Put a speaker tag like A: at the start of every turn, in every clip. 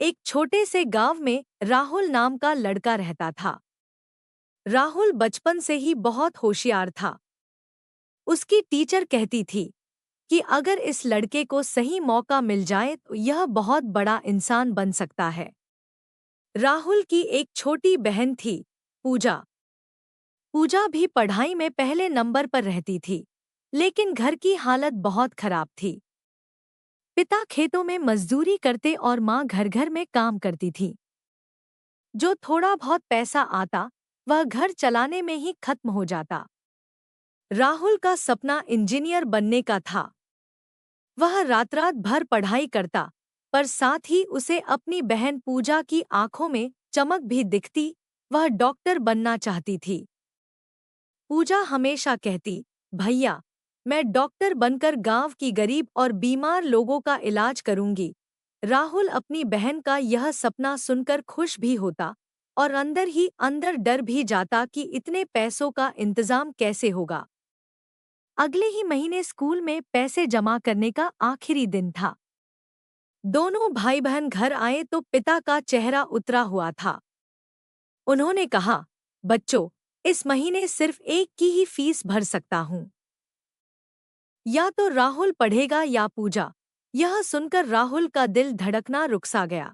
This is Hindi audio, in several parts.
A: एक छोटे से गांव में राहुल नाम का लड़का रहता था। राहुल बचपन से ही बहुत होशियार था। उसकी टीचर कहती थी कि अगर इस लड़के को सही मौका मिल जाए तो यह बहुत बड़ा इंसान बन सकता है। राहुल की एक छोटी बहन थी, पूजा। पूजा भी पढ़ाई में पहले नंबर पर रहती थी, लेकिन घर की हालत बहुत खराब थी। पिता खेतों में मजदूरी करते और माँ घर घर में काम करती थी। जो थोड़ा बहुत पैसा आता वह घर चलाने में ही खत्म हो जाता। राहुल का सपना इंजीनियर बनने का था। वह रात रात भर पढ़ाई करता, पर साथ ही उसे अपनी बहन पूजा की आंखों में चमक भी दिखती। वह डॉक्टर बनना चाहती थी। पूजा हमेशा कहती, भैया, मैं डॉक्टर बनकर गांव की गरीब और बीमार लोगों का इलाज करूंगी। राहुल अपनी बहन का यह सपना सुनकर खुश भी होता और अंदर ही अंदर डर भी जाता कि इतने पैसों का इंतजाम कैसे होगा। अगले ही महीने स्कूल में पैसे जमा करने का आखिरी दिन था। दोनों भाई बहन घर आए तो पिता का चेहरा उतरा हुआ था। उन्होंने कहा, बच्चों, इस महीने सिर्फ एक की ही फीस भर सकता हूँ। या तो राहुल पढ़ेगा या पूजा। यह सुनकर राहुल का दिल धड़कना रुक सा गया।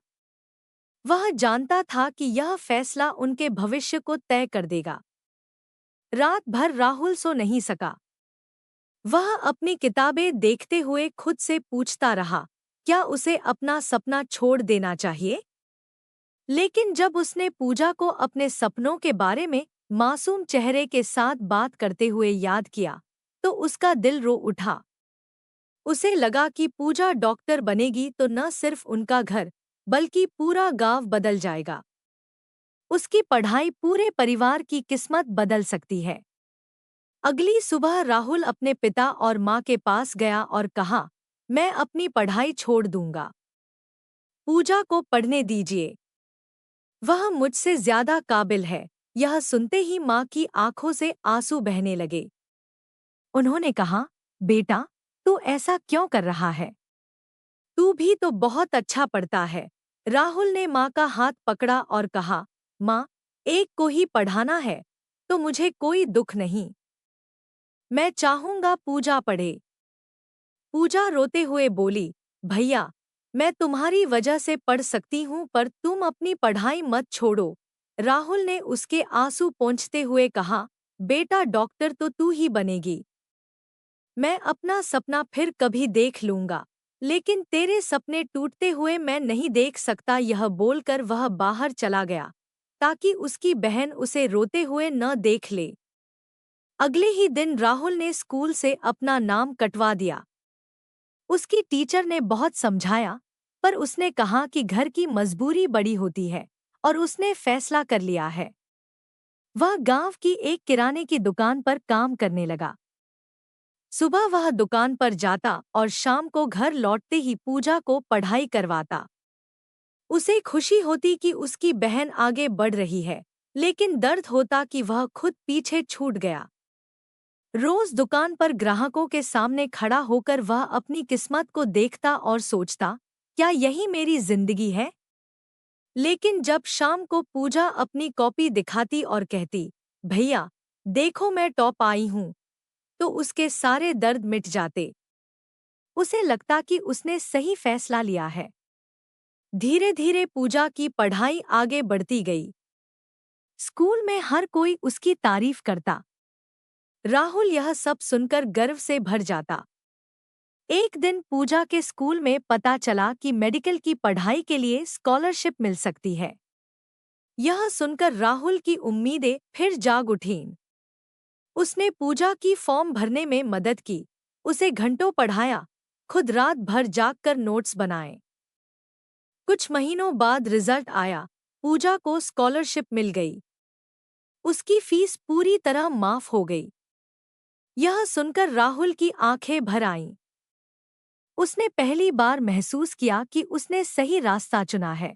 A: वह जानता था कि यह फैसला उनके भविष्य को तय कर देगा। रात भर राहुल सो नहीं सका। वह अपनी किताबें देखते हुए खुद से पूछता रहा, क्या उसे अपना सपना छोड़ देना चाहिए? लेकिन जब उसने पूजा को अपने सपनों के बारे में मासूम चेहरे के साथ बात करते हुए याद किया, तो उसका दिल रो उठा। उसे लगा कि पूजा डॉक्टर बनेगी तो न सिर्फ उनका घर, बल्कि पूरा गांव बदल जाएगा। उसकी पढ़ाई पूरे परिवार की किस्मत बदल सकती है। अगली सुबह राहुल अपने पिता और माँ के पास गया और कहा, मैं अपनी पढ़ाई छोड़ दूंगा। पूजा को पढ़ने दीजिए। वह मुझसे ज्यादा काबिल है। यह सुनते ही माँ की आंखों से आंसू बहने लगे। उन्होंने कहा, बेटा, तू ऐसा क्यों कर रहा है? तू भी तो बहुत अच्छा पढ़ता है। राहुल ने माँ का हाथ पकड़ा और कहा, माँ, एक को ही पढ़ाना है तो मुझे कोई दुख नहीं। मैं चाहूंगा पूजा पढ़े। पूजा रोते हुए बोली, भैया, मैं तुम्हारी वजह से पढ़ सकती हूँ पर तुम अपनी पढ़ाई मत छोड़ो। राहुल ने उसके आंसू पोंछते हुए कहा, बेटा, डॉक्टर तो तू ही बनेगी। मैं अपना सपना फिर कभी देख लूंगा, लेकिन तेरे सपने टूटते हुए मैं नहीं देख सकता। यह बोलकर वह बाहर चला गया ताकि उसकी बहन उसे रोते हुए न देख ले। अगले ही दिन राहुल ने स्कूल से अपना नाम कटवा दिया। उसकी टीचर ने बहुत समझाया, पर उसने कहा कि घर की मजबूरी बड़ी होती है और उसने फैसला कर लिया है। वह गांव की एक किराने की दुकान पर काम करने लगा। सुबह वह दुकान पर जाता और शाम को घर लौटते ही पूजा को पढ़ाई करवाता। उसे खुशी होती कि उसकी बहन आगे बढ़ रही है, लेकिन दर्द होता कि वह खुद पीछे छूट गया। रोज दुकान पर ग्राहकों के सामने खड़ा होकर वह अपनी किस्मत को देखता और सोचता, क्या यही मेरी जिंदगी है? लेकिन जब शाम को पूजा अपनी कॉपी दिखाती और कहती, भैया, देखो मैं टॉप आई हूँ, तो उसके सारे दर्द मिट जाते। उसे लगता कि उसने सही फैसला लिया है। धीरे धीरे पूजा की पढ़ाई आगे बढ़ती गई। स्कूल में हर कोई उसकी तारीफ करता। राहुल यह सब सुनकर गर्व से भर जाता। एक दिन पूजा के स्कूल में पता चला कि मेडिकल की पढ़ाई के लिए स्कॉलरशिप मिल सकती है। यह सुनकर राहुल की उम्मीदें फिर जाग उठीं। उसने पूजा की फॉर्म भरने में मदद की, उसे घंटों पढ़ाया, खुद रात भर जागकर नोट्स बनाए। कुछ महीनों बाद रिजल्ट आया, पूजा को स्कॉलरशिप मिल गई। उसकी फीस पूरी तरह माफ हो गई। यह सुनकर राहुल की आंखें भर आईं। उसने पहली बार महसूस किया कि उसने सही रास्ता चुना है।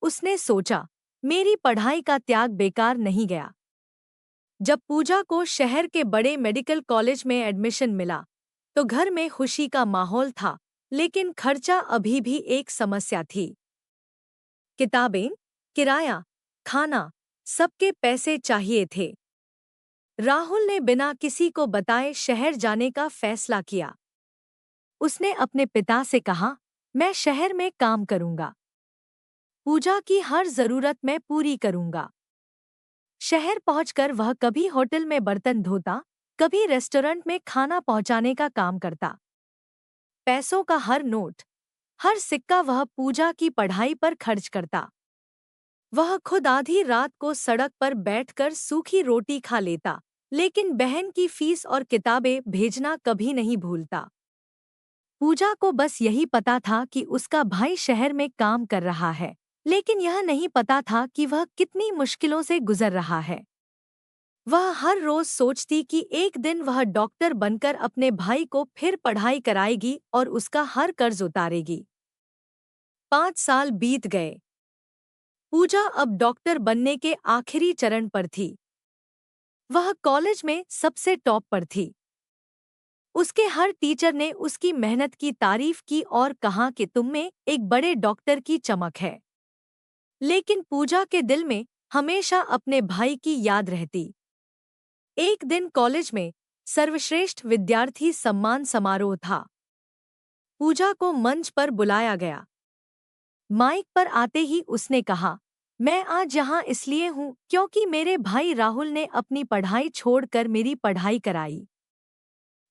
A: उसने सोचा, मेरी पढ़ाई का त्याग बेकार नहीं गया। जब पूजा को शहर के बड़े मेडिकल कॉलेज में एडमिशन मिला, तो घर में खुशी का माहौल था, लेकिन खर्चा अभी भी एक समस्या थी। किताबें, किराया, खाना, सबके पैसे चाहिए थे। राहुल ने बिना किसी को बताए शहर जाने का फैसला किया। उसने अपने पिता से कहा, मैं शहर में काम करूंगा। पूजा की हर जरूरत मैं पूरी करूंगा। शहर पहुंचकर वह कभी होटल में बर्तन धोता, कभी रेस्टोरेंट में खाना पहुंचाने का काम करता। पैसों का हर नोट, हर सिक्का वह पूजा की पढ़ाई पर खर्च करता। वह खुद आधी रात को सड़क पर बैठकर सूखी रोटी खा लेता, लेकिन बहन की फीस और किताबें भेजना कभी नहीं भूलता। पूजा को बस यही पता था कि उसका भाई शहर में काम कर रहा है, लेकिन यह नहीं पता था कि वह कितनी मुश्किलों से गुजर रहा है। वह हर रोज सोचती कि एक दिन वह डॉक्टर बनकर अपने भाई को फिर पढ़ाई कराएगी और उसका हर कर्ज उतारेगी। 5 साल बीत गए। पूजा अब डॉक्टर बनने के आखिरी चरण पर थी। वह कॉलेज में सबसे टॉप पर थी। उसके हर टीचर ने उसकी मेहनत की तारीफ की और कहा कि तुम में एक बड़े डॉक्टर की चमक है। लेकिन पूजा के दिल में हमेशा अपने भाई की याद रहती। एक दिन कॉलेज में सर्वश्रेष्ठ विद्यार्थी सम्मान समारोह था। पूजा को मंच पर बुलाया गया। माइक पर आते ही उसने कहा, मैं आज यहाँ इसलिए हूँ क्योंकि मेरे भाई राहुल ने अपनी पढ़ाई छोड़कर मेरी पढ़ाई कराई।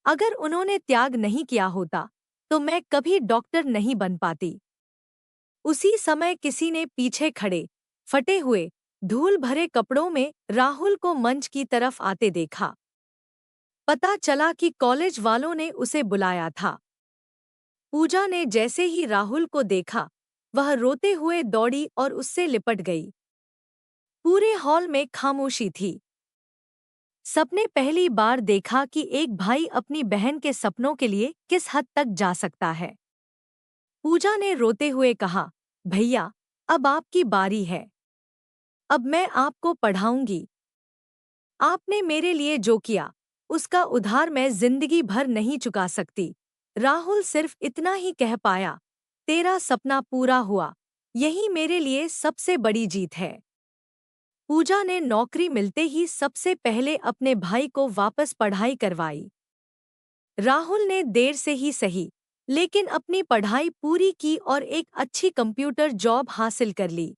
A: अगर उन्होंने त्याग नहीं किया होता तो मैं कभी डॉक्टर नहीं बन पाती। उसी समय किसी ने पीछे खड़े, फटे हुए, धूल भरे कपड़ों में राहुल को मंच की तरफ आते देखा। पता चला कि कॉलेज वालों ने उसे बुलाया था। पूजा ने जैसे ही राहुल को देखा, वह रोते हुए दौड़ी और उससे लिपट गई। पूरे हॉल में खामोशी थी। सबने पहली बार देखा कि एक भाई अपनी बहन के सपनों के लिए किस हद तक जा सकता है। पूजा ने रोते हुए कहा, भैया, अब आपकी बारी है। अब मैं आपको पढ़ाऊंगी। आपने मेरे लिए जो किया, उसका उधार मैं जिंदगी भर नहीं चुका सकती। राहुल सिर्फ इतना ही कह पाया, तेरा सपना पूरा हुआ, यही मेरे लिए सबसे बड़ी जीत है। पूजा ने नौकरी मिलते ही सबसे पहले अपने भाई को वापस पढ़ाई करवाई। राहुल ने देर से ही सही, लेकिन अपनी पढ़ाई पूरी की और एक अच्छी कंप्यूटर जॉब हासिल कर ली।